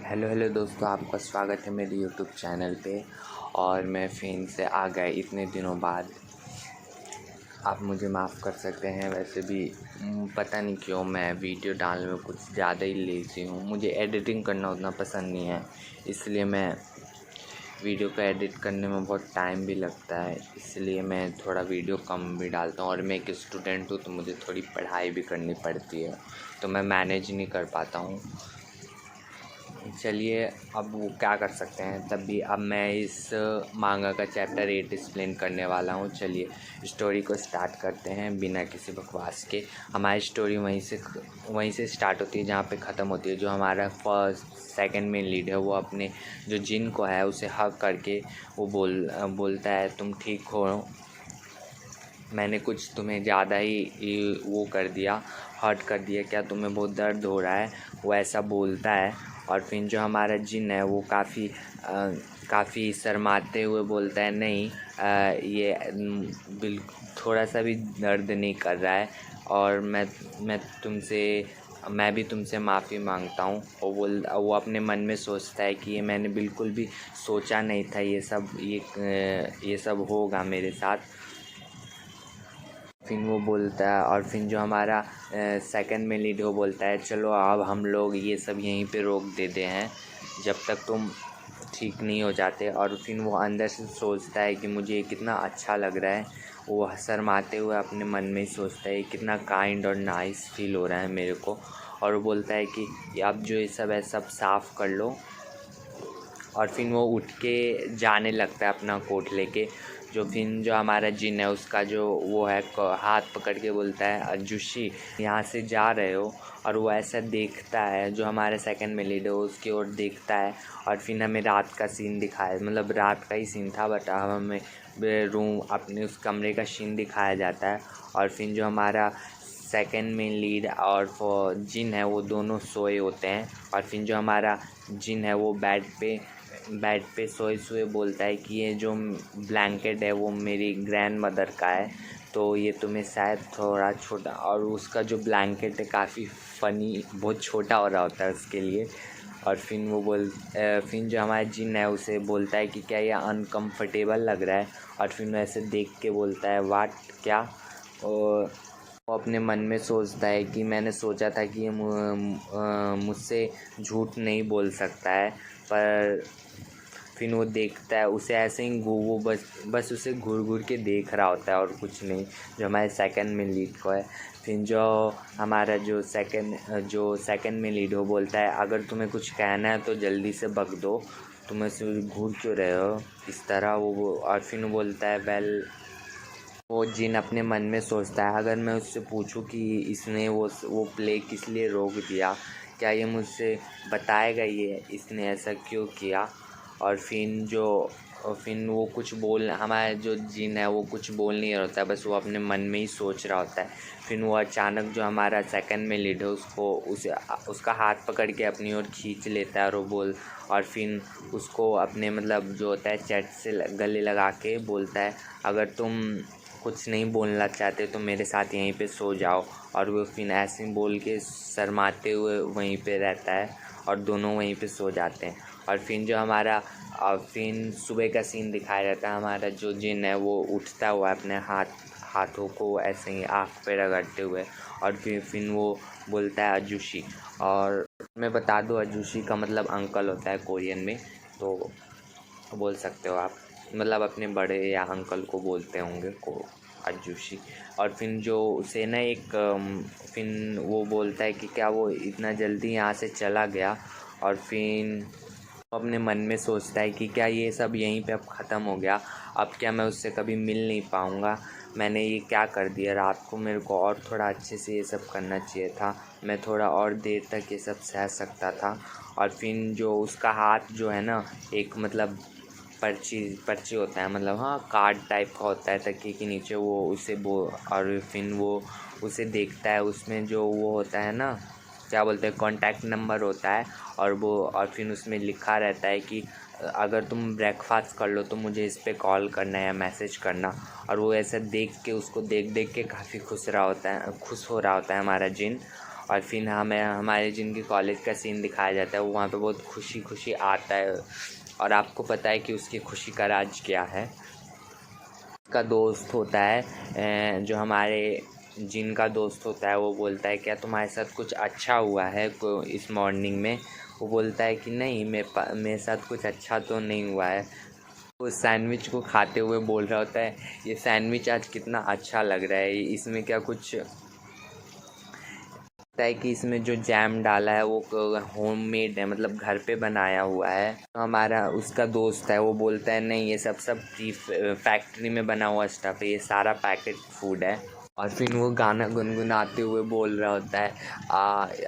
Hello hello दोस्तों, आपका स्वागत है मेरे यूट्यूब चैनल पे। और मैं फ़िन से आ गया इतने दिनों बाद। आप मुझे माफ़ कर सकते हैं। वैसे भी पता नहीं क्यों मैं वीडियो डालने में कुछ ज़्यादा ही लेज़ी हूँ। मुझे एडिटिंग करना उतना पसंद नहीं है, इसलिए मैं वीडियो को एडिट करने में बहुत टाइम भी लगता है, इसलिए मैं थोड़ा वीडियो कम भी डालता हूँ। और मैं एक स्टूडेंट हूँ तो मुझे थोड़ी पढ़ाई भी करनी पड़ती है, तो मैं मैनेज नहीं कर पाता हूँ। चलिए, अब वो क्या कर सकते हैं। तब भी अब मैं इस मांगा का चैप्टर 8 एक्सप्लेन करने वाला हूँ। चलिए स्टोरी को स्टार्ट करते हैं बिना किसी बकवास के। हमारी स्टोरी वहीं से स्टार्ट होती है जहाँ पे ख़त्म होती है। जो हमारा फर्स्ट सेकंड मेन लीड है वो अपने जो जिन को है उसे हग करके वो बोलता है, तुम ठीक हो, मैंने कुछ तुम्हें ज़्यादा ही वो कर दिया, हर्ट कर दिया, क्या तुम्हें बहुत दर्द हो रहा है, वो ऐसा बोलता है। और फिर जो हमारा जिन है वो काफ़ी शर्माते हुए बोलता है, नहीं ये बिल्कुल थोड़ा सा भी दर्द नहीं कर रहा है, और मैं भी तुमसे माफ़ी मांगता हूँ। और वो अपने मन में सोचता है कि ये मैंने बिल्कुल भी सोचा नहीं था ये सब होगा मेरे साथ। फिर वो बोलता है, और फिर जो हमारा सेकंड में लीड वो बोलता है, चलो अब हम लोग ये सब यहीं पे रोक देते हैं जब तक तुम ठीक नहीं हो जाते। और फिर वो अंदर से सोचता है कि मुझे कितना अच्छा लग रहा है। वो शर्माते हुए अपने मन में ही सोचता है कितना काइंड और नाइस फील हो रहा है मेरे को। और वो बोलता है कि अब जो ये सब है सब साफ़ कर लो। और फिर वो उठ के जाने लगता है अपना कोट लेके। जो हमारा जिन है उसका जो वो है हाथ पकड़ के बोलता है, अजुशी यहाँ से जा रहे हो। और वो ऐसा देखता है, जो हमारे सेकंड में लीड है उसकी ओर देखता है। और फिर हमें रात का सीन दिखाया, मतलब रात का ही सीन था, बट अब हमें रूम अपने उस कमरे का सीन दिखाया जाता है। और फिर जो हमारा सेकंड में लीड और जिन है वो दोनों सोए होते हैं। और फिर जो हमारा जिन है वो बेड पे सोए बोलता है कि ये जो ब्लैंकेट है वो मेरी ग्रैंड मदर का है, तो ये तुम्हें शायद थोड़ा छोटा, और उसका जो ब्लैंकेट है काफ़ी फ़नी, बहुत छोटा हो रहा होता है उसके लिए। और फिर जो हमारा जिन है उसे बोलता है कि क्या ये अनकंफर्टेबल लग रहा है। और फिर वो ऐसे देख के बोलता है, वाट क्या। और वो अपने मन में सोचता है कि मैंने सोचा था कि ये मुझसे झूठ नहीं बोल सकता है, पर फिर वो देखता है उसे ऐसे ही वो बस उसे घूर घूर के देख रहा होता है और कुछ नहीं, जो हमारे सेकंड में लीड को है। फिर जो हमारा जो सेकंड में लीड हो बोलता है, अगर तुम्हें कुछ कहना है तो जल्दी से बक दो, तुम ऐसे घूर क्यों रहे हो इस तरह। और फिर वो बोलता है, वो जिन अपने मन में सोचता है, अगर मैं उससे पूछूं कि इसने वो प्ले किस लिए रोक दिया, क्या ये मुझसे बताएगा ये इसने ऐसा क्यों किया। और फिर वो कुछ बोल हमारा जो जिन है वो कुछ बोल नहीं होता है, बस वो अपने मन में ही सोच रहा होता है। फिर वो अचानक जो हमारा सेकंड में लीड है उसका हाथ पकड़ के अपनी ओर खींच लेता है। और फिर उसको अपने मतलब जो होता है चैट से गले लगा के बोलता है, अगर तुम कुछ नहीं बोलना चाहते तो मेरे साथ यहीं पे सो जाओ। और वो फिर ऐसे बोल के शर्माते हुए वहीं पे रहता है, और दोनों वहीं पे सो जाते हैं। और फिर सुबह का सीन दिखाया जाता है। हमारा जो जिन है वो उठता हुआ अपने हाथों को ऐसे ही आँख पे रगड़ते हुए। और फिर वो बोलता है, अजुशी। और मैं बता दूँ, अजुशी का मतलब अंकल होता है कोरियन में, तो बोल सकते हो आप, मतलब अपने बड़े या अंकल को बोलते होंगे को अजूशी। और फिर जो उसे ना फिर वो बोलता है कि क्या वो इतना जल्दी यहाँ से चला गया। और फिर वो अपने मन में सोचता है कि क्या ये सब यहीं पे अब ख़त्म हो गया, अब क्या मैं उससे कभी मिल नहीं पाऊँगा, मैंने ये क्या कर दिया। रात को मेरे को और थोड़ा अच्छे से ये सब करना चाहिए था, मैं थोड़ा और देर तक ये सब सह सकता था। और फिर जो उसका हाथ जो है ना, एक मतलब पर्ची होता है, मतलब हाँ कार्ड टाइप का होता है तकिए के नीचे, वो और फिर वो उसे देखता है, उसमें जो वो होता है ना, क्या बोलते हैं, कॉन्टैक्ट नंबर होता है। और फिर उसमें लिखा रहता है कि अगर तुम ब्रेकफास्ट कर लो तो मुझे इस पे कॉल करना या मैसेज करना। और वो ऐसा देख के उसको देख के काफ़ी खुश हो रहा होता है हमारा जिन। और फिर हमें हमारे जिनके कॉलेज का सीन दिखाया जाता है, वो वहाँ पे बहुत खुशी खुशी आता है और आपको पता है कि उसकी खुशी का राज क्या है। उसका दोस्त होता है जो हमारे जिनका दोस्त होता है, वो बोलता है क्या तुम्हारे साथ कुछ अच्छा हुआ है इस मॉर्निंग में। वो बोलता है कि नहीं, मेरे साथ कुछ अच्छा तो नहीं हुआ है। वो सैंडविच को खाते हुए बोल रहा होता है, ये सैंडविच आज कितना अच्छा लग रहा है, इसमें क्या कुछ लगता है कि इसमें जो जैम डाला है वो होममेड है, मतलब घर पे बनाया हुआ है। तो हमारा उसका दोस्त है, वो बोलता है नहीं, ये सब फैक्ट्री में बना हुआ स्टफ़ है, ये सारा पैकेट फूड है। और फिर वो गाना गुनगुनाते हुए बोल रहा होता है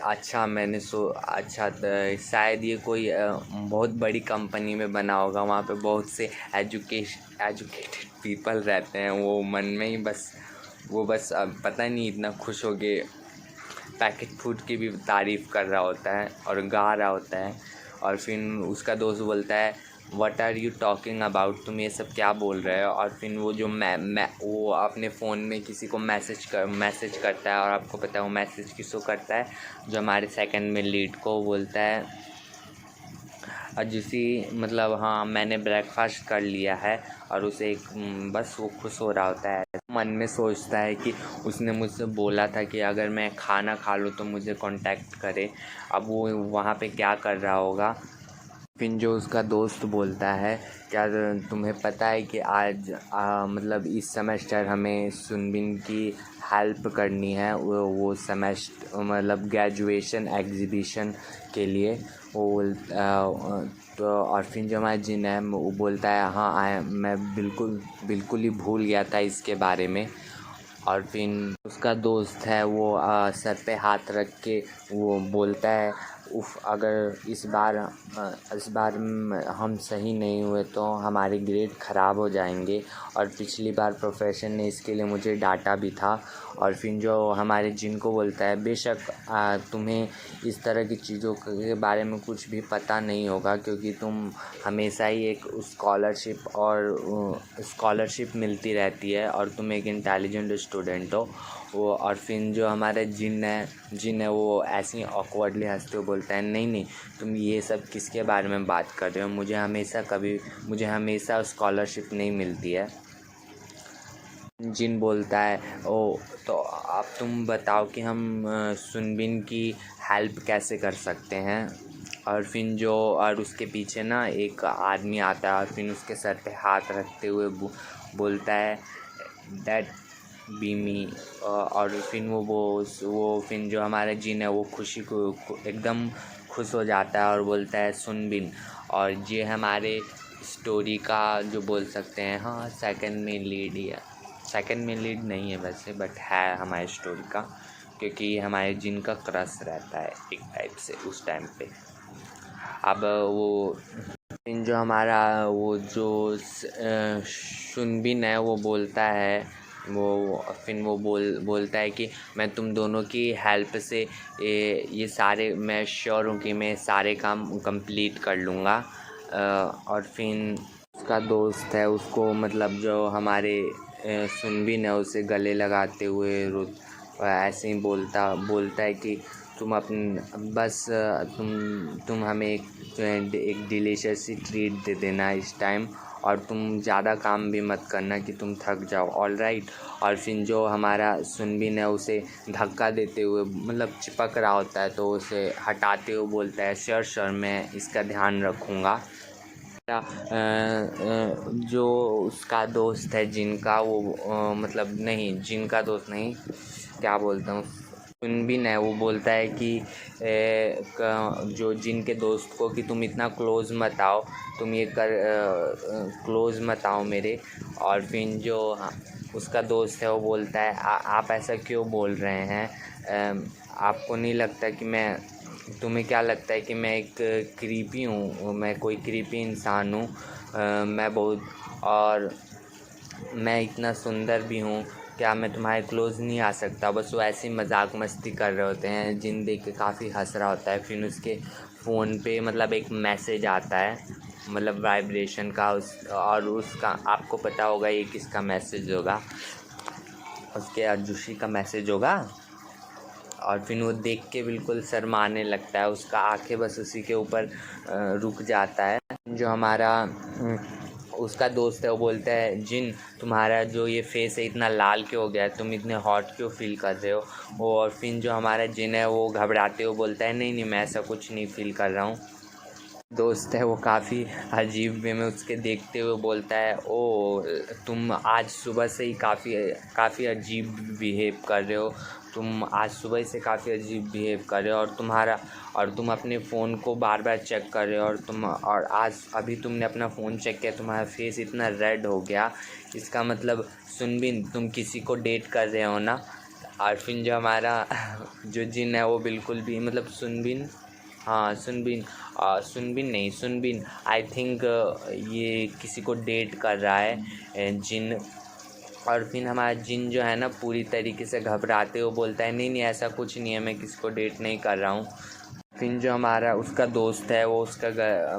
अच्छा शायद ये कोई बहुत बड़ी कंपनी में बना होगा, वहाँ पे बहुत से एजुकेटेड पीपल रहते हैं। वो मन में ही बस पता नहीं इतना खुश हो के पैकेट फूड की भी तारीफ़ कर रहा होता है और गा रहा होता है। और फिर उसका दोस्त बोलता है what are you talking about, तुम ये सब क्या बोल रहे हो। और फिर वो जो वो अपने फ़ोन में किसी को मैसेज करता है, और आपको पता है वो मैसेज किसको करता है, जो हमारे सेकंड में लीड को बोलता है मतलब हाँ मैंने ब्रेकफास्ट कर लिया है। और उसे बस वो खुश हो रहा होता है, मन में सोचता है कि उसने मुझसे बोला था कि अगर मैं खाना खा लूँ तो मुझे कांटेक्ट करे। अब वो वहाँ पे क्या कर रहा होगा। फिर जो उसका दोस्त बोलता है क्या तुम्हें पता है कि आज मतलब इस सेमेस्टर हमें सुनबिन की हेल्प करनी है, वो सेमेस्टर मतलब ग्रेजुएशन एग्जीबिशन के लिए। तो और फिर जो हमारा जिन है वो बोलता है हाँ मैं बिल्कुल ही भूल गया था इसके बारे में। और फिर उसका दोस्त है वो सर पे हाथ रख के वो बोलता है अगर इस बार हम सही नहीं हुए तो हमारे ग्रेड ख़राब हो जाएंगे। और पिछली बार प्रोफेसर ने इसके लिए मुझे डांटा भी था। और फिर जो हमारे जिनको बोलता है बेशक तुम्हें इस तरह की चीज़ों के बारे में कुछ भी पता नहीं होगा, क्योंकि तुम हमेशा ही एक स्कॉलरशिप मिलती रहती है और तुम एक इंटेलिजेंट स्टूडेंट हो। वो और फिर जो हमारा जिन है वो ऐसे ही ऑकवर्डली हंसते हुए बोलता है नहीं तुम ये सब किसके बारे में बात कर रहे हो, मुझे हमेशा स्कॉलरशिप नहीं मिलती है। जिन बोलता है तो अब तुम बताओ कि हम सुनबिन की हेल्प कैसे कर सकते हैं। और उसके पीछे ना एक आदमी आता है और फिर उसके सर पे हाथ रखते हुए बोलता है दैट बी मी। और फिर वो फिर जो हमारा जिन है वो खुशी को एकदम खुश हो जाता है और बोलता है सुनबिन। और ये हमारे स्टोरी का जो बोल सकते हैं हाँ सेकंड में लीड नहीं है वैसे, बट है हमारे स्टोरी का, क्योंकि हमारे जिनका क्रश रहता है एक टाइप से उस टाइम पे। अब वो जो हमारा वो जो सुनबिन है वो बोलता है बोलता है कि मैं तुम दोनों की हेल्प से ये सारे मैं श्योर हूँ कि मैं सारे काम कंप्लीट कर लूँगा। और फिर उसका दोस्त है उसको मतलब जो हमारे सुनबिन है उसे गले लगाते हुए ऐसे ही बोलता है कि तुम हमें एक डिलीशियस सी ट्रीट दे देना इस टाइम, और तुम ज़्यादा काम भी मत करना कि तुम थक जाओ, ऑलराइट। और फिर जो हमारा सुनबिन है उसे धक्का देते हुए मतलब चिपक रहा होता है तो उसे हटाते हुए बोलता है श्योर मैं इसका ध्यान रखूँगा। जो उसका दोस्त है जिनका वो मतलब नहीं जिनका दोस्त नहीं क्या बोलता हूँ सुनबिन है वो बोलता है कि जो जिनके दोस्त को कि तुम इतना क्लोज़ मत आओ, तुम ये क्लोज़ मत आओ मेरे। और फिर जो उसका दोस्त है वो बोलता है आप ऐसा क्यों बोल रहे हैं, आपको नहीं लगता कि तुम्हें क्या लगता है कि मैं एक क्रीपी हूँ, मैं कोई क्रीपी इंसान हूँ, और मैं इतना सुंदर भी हूँ, क्या मैं तुम्हारे क्लोज़ नहीं आ सकता। बस वो ऐसे ही मजाक मस्ती कर रहे होते हैं, जिन देख के काफ़ी हंस रहा होता है। फिर उसके फ़ोन पे मतलब एक मैसेज आता है मतलब वाइब्रेशन का और उसका आपको पता होगा ये किसका मैसेज होगा, उसके अर्जुशी का मैसेज होगा। और फिर वो देख के बिल्कुल शर्माने लगता है, उसका आंखें बस उसी के ऊपर रुक जाता है। जो हमारा उसका दोस्त है वो बोलता है, जिन तुम्हारा जो ये फेस है इतना लाल क्यों हो गया है, तुम इतने हॉट क्यों फील कर रहे हो। वो और फिर जो हमारा जिन है वो घबराते हुए बोलता है, नहीं मैं ऐसा कुछ नहीं फील कर रहा हूँ। दोस्त है वो काफ़ी अजीब वे में उसके देखते हुए बोलता है, ओ तुम आज सुबह से ही काफ़ी अजीब बिहेव कर रहे हो, तुम आज सुबह से काफ़ी अजीब बिहेव कर रहे हो, और तुम अपने फ़ोन को बार बार चेक कर रहे हो, और आज अभी तुमने अपना फ़ोन चेक किया, तुम्हारा फेस इतना रेड हो गया, इसका मतलब सुनबिन तुम किसी को डेट कर रहे हो ना। और फिर जो हमारा जो जिन है वो बिल्कुल भी मतलब सुनबिन, हाँ सुनबिन आई थिंक ये किसी को डेट कर रहा है जिन। और फिर हमारा जिन जो है ना पूरी तरीके से घबराते हुए बोलता है, नहीं ऐसा कुछ नहीं है, मैं किसी को डेट नहीं कर रहा हूँ। फिर जो हमारा उसका दोस्त है वो उसका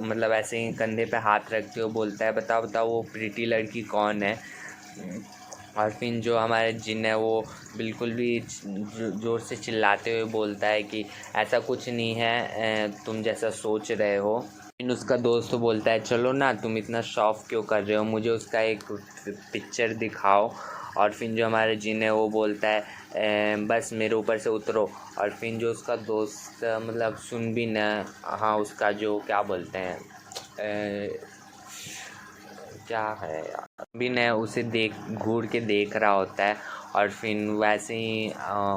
मतलब ऐसे ही कंधे पे हाथ रखते हुए बोलता है, बताओ वो प्रीटी लड़की कौन है। और फिर जो हमारे जिन है वो बिल्कुल भी ज़ोर से चिल्लाते हुए बोलता है कि ऐसा कुछ नहीं है, तुम जैसा सोच रहे हो। फिर उसका दोस्त बोलता है, चलो ना तुम इतना शॉक क्यों कर रहे हो, मुझे उसका एक पिक्चर दिखाओ। और फिर जो हमारे जिन है वो बोलता है, बस मेरे ऊपर से उतरो। और फिर जो उसका दोस्त मतलब सुनबिन है, हाँ उसका जो क्या बोलते हैं क्या है यार, बिन है उसे घूर के देख रहा होता है। और फिर वैसे ही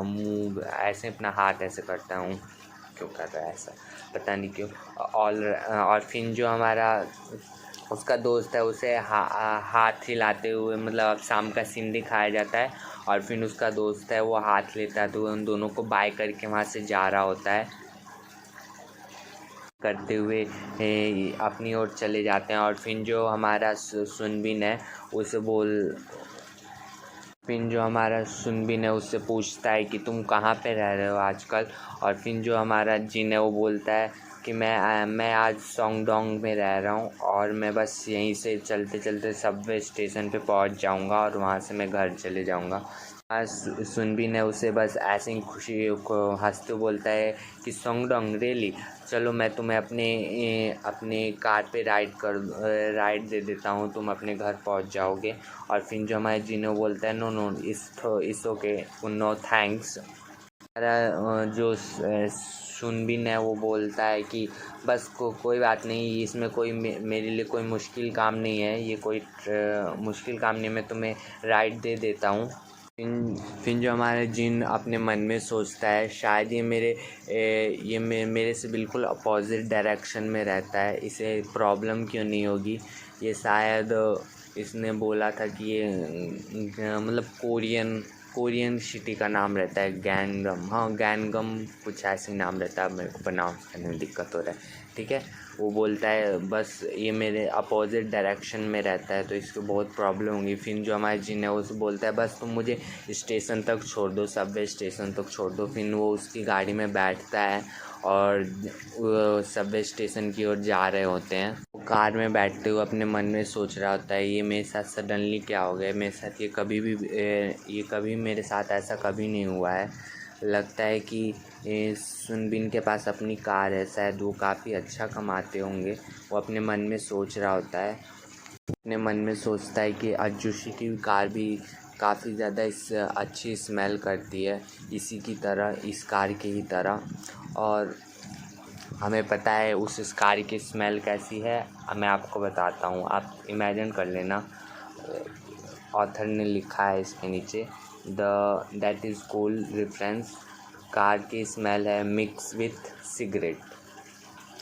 मुँह ऐसे अपना हाथ ऐसे करता हूँ, क्यों कर रहा है ऐसा पता नहीं क्यों। और फिर जो हमारा उसका दोस्त है उसे हाथ हिलाते हुए मतलब अब शाम का सीन दिखाया जाता है। और फिर उसका दोस्त है वो हाथ लेता है तो उन दोनों को बाय करके वहाँ से जा रहा होता है, करते हुए अपनी ओर चले जाते हैं। और फिर जो हमारा सुनबिन है उसे फिर जो हमारा सुनबिन है उससे पूछता है कि तुम कहाँ पे रह रहे हो आजकल। और फिर जो हमारा जिन है वो बोलता है कि मैं आज सोंगडोंग में रह रहा हूँ, और मैं बस यहीं से चलते चलते सबवे स्टेशन पे पहुँच जाऊँगा और वहाँ से मैं घर चले जाऊँगा। आज सुनबिन है उसे बस ऐसे ही खुशी को हंसते बोलता है कि सोंगडोंग रियली, चलो मैं तुम्हें अपने कार पे राइड दे देता हूँ, तुम अपने घर पहुँच जाओगे। और फिर जो हमारे जिनो बोलता है, no it's okay, no thanks. हमारा जो सुनबिन है वो बोलता है कि बस कोई बात नहीं, इसमें कोई मेरे लिए कोई मुश्किल काम नहीं है, ये कोई मुश्किल काम नहीं, मैं तुम्हें राइड दे देता हूँ। फिर जो हमारा जिन अपने मन में सोचता है, शायद ये मेरे से बिल्कुल अपोजिट डायरेक्शन में रहता है, इसे प्रॉब्लम क्यों नहीं होगी। ये शायद इसने बोला था कि ये मतलब कोरियन सिटी का नाम रहता है गैंगम, हाँ गैंगम कुछ ऐसे नाम रहता है, मेरे को प्रोनाउंस करने में दिक्कत हो रहा है, ठीक है। वो बोलता है बस ये मेरे अपोजिट डायरेक्शन में रहता है तो इसको बहुत प्रॉब्लम होगी। फिर जो हमारे जिन है उसे बोलता है, बस तुम मुझे स्टेशन तक छोड़ दो, सबवे स्टेशन तक छोड़ दो। फिर वो उसकी गाड़ी में बैठता है और वो सबवे स्टेशन की ओर जा रहे होते हैं। वो कार में बैठते हुए अपने मन में सोच रहा होता है, ये मेरे साथ सडनली क्या हो गया, मेरे साथ ये कभी मेरे साथ ऐसा कभी नहीं हुआ है। लगता है कि सुनबिन के पास अपनी कार है, शायद वो काफ़ी अच्छा कमाते होंगे। वो अपने मन में सोच रहा होता है, अपने मन में सोचता है कि अजूशी की कार भी काफ़ी ज़्यादा अच्छी स्मेल करती है, इसी की तरह, इस कार की ही तरह। और हमें पता है उस कार की स्मेल कैसी है, मैं आपको बताता हूँ, आप इमेजिन कर लेना। ऑथर ने लिखा है इसके नीचे, that is cool reference, car की स्मेल है मिक्स विथ सिगरेट।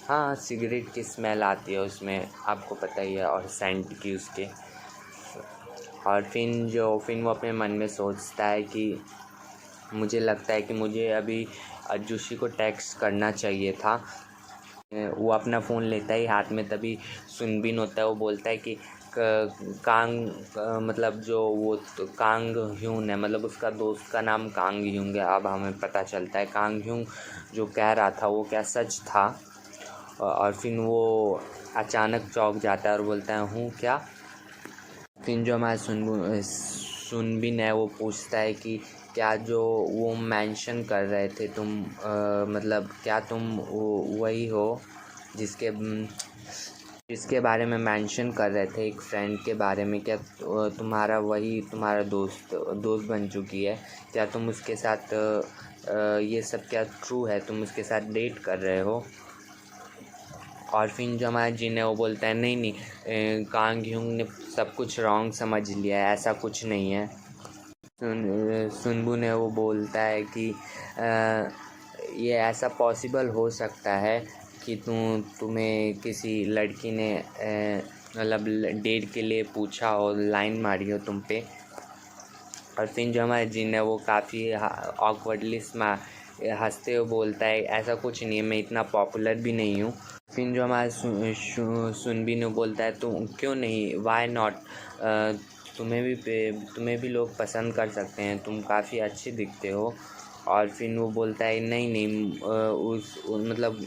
हाँ सिगरेट की स्मेल आती है उसमें, आपको पता ही है, और सेंट की उसके। और फिर वो अपने मन में सोचता है कि मुझे लगता है कि मुझे अभी अजूशी को टेक्स्ट करना चाहिए था। वो अपना फ़ोन लेता ही हाथ में, तभी सुनबिन होता है वो बोलता है कि कांग मतलब जो वो तो कांग ह्यून है, मतलब उसका दोस्त का नाम कांग ह्यूंग है। अब हमें पता चलता है कांग ह्यूंग जो कह रहा था वो क्या सच था। और फिर वो अचानक चौंक जाता है और बोलता है, हूँ क्या। फिर जो हमारा सुनबिन है वो पूछता है कि क्या जो वो मेंशन कर रहे थे तुम मतलब क्या तुम वही हो जिसके बारे में मेंशन कर रहे थे एक फ्रेंड के बारे में? क्या तुम्हारा वही तुम्हारा दोस्त बन चुकी है? क्या तुम उसके साथ ये सब क्या ट्रू है? तुम उसके साथ डेट कर रहे हो? और फिर जो हमारा जिन है वो बोलता है नहीं नहीं, कांग ह्यूंग ने सब कुछ रॉन्ग समझ लिया है, ऐसा कुछ नहीं है। सुनबू ने वो बोलता है कि ये ऐसा पॉसिबल हो सकता है कि तुम्हें किसी लड़की ने मतलब डेट के लिए हो, लाइन मारी हो तुम पे। और फिर जो हमारा जिन है वो काफ़ी ऑकवर्डली हंसते हुए बोलता है ऐसा कुछ नहीं है, मैं इतना पॉपुलर भी नहीं हूँ। फिर जो हमारा सुनबीन बोलता है तुम क्यों नहीं, वाई नॉट, तुम्हें भी लोग पसंद कर सकते हैं, तुम काफ़ी अच्छे दिखते हो। और फिर वो बोलता है नहीं नहीं, मतलब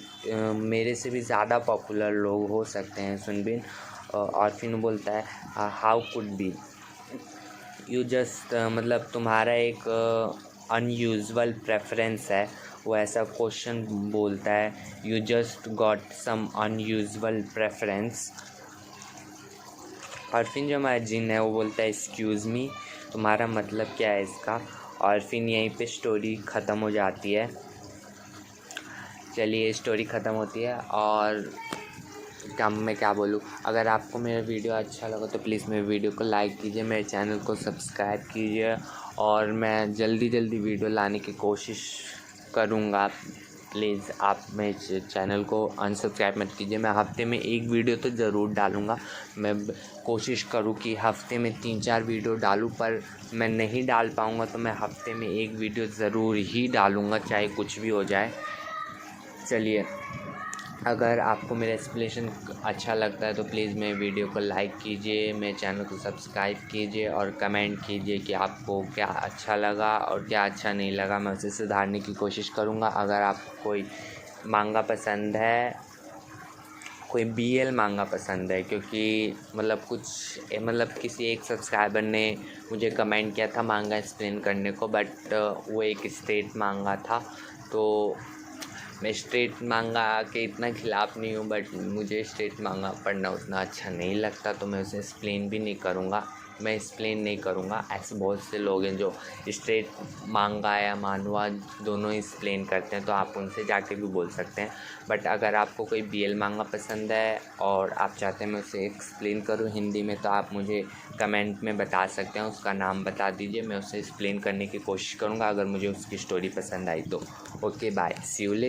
मेरे से भी ज़्यादा पॉपुलर लोग हो सकते हैं सुनबीन। और फिर वो बोलता है how could be you just, मतलब तुम्हारा एक अनयूजुअल प्रेफरेंस है, वो ऐसा क्वेश्चन बोलता है, you just got some unusual preference. और फिर जो हमारा जिन है वो बोलता है एक्सक्यूज़ मी, तुम्हारा मतलब क्या है इसका? और फिर यहीं पे स्टोरी ख़त्म हो जाती है। चलिए स्टोरी ख़त्म होती है और मैं क्या बोलूँ। अगर आपको मेरा वीडियो अच्छा लगा तो प्लीज़ मेरे वीडियो को लाइक कीजिए, मेरे चैनल को सब्सक्राइब कीजिए और मैं जल्दी वीडियो लाने की कोशिश करूँगा। प्लीज़ आप मेरे चैनल को अनसब्सक्राइब मत कीजिए। मैं हफ़्ते में एक वीडियो तो ज़रूर डालूँगा। मैं कोशिश करूँ कि हफ़्ते में 3-4 वीडियो डालूँ, पर मैं नहीं डाल पाऊँगा तो मैं हफ़्ते में एक वीडियो ज़रूर ही डालूँगा, चाहे कुछ भी हो जाए। चलिए, अगर आपको मेरा एक्सप्लेनेशन अच्छा लगता है तो प्लीज़ मेरे वीडियो को लाइक कीजिए, मेरे चैनल को सब्सक्राइब कीजिए और कमेंट कीजिए कि आपको क्या अच्छा लगा और क्या अच्छा नहीं लगा। मैं उसे सुधारने की कोशिश करूँगा। अगर आपको कोई मांगा पसंद है, कोई BL मांगा पसंद है, क्योंकि मतलब किसी एक सब्सक्राइबर ने मुझे कमेंट किया था मांगा एक्सप्लेन करने को, बट वो एक स्ट्रेट मांगा था। तो मैं स्ट्रेट मांगा के इतना ख़िलाफ़ नहीं हूँ, बट मुझे स्ट्रेट मांगा पढ़ना उतना अच्छा नहीं लगता, तो मैं उसे एक्सप्लेन भी नहीं करूँगा। मैं एक्सप्लेन नहीं करूँगा। ऐसे बहुत से लोग हैं जो स्ट्रेट मांगा या मानवा दोनों एक्सप्लेन करते हैं, तो आप उनसे जाके भी बोल सकते हैं। बट अगर आपको कोई BL मांगा पसंद है और आप चाहते हैं मैं उसे एक्सप्लेन करूँ हिंदी में, तो आप मुझे कमेंट में बता सकते हैं, उसका नाम बता दीजिए, मैं उसे एक्सप्लेन करने की कोशिश करूँगा अगर मुझे उसकी स्टोरी पसंद आई तो। Okay bye, see you letter.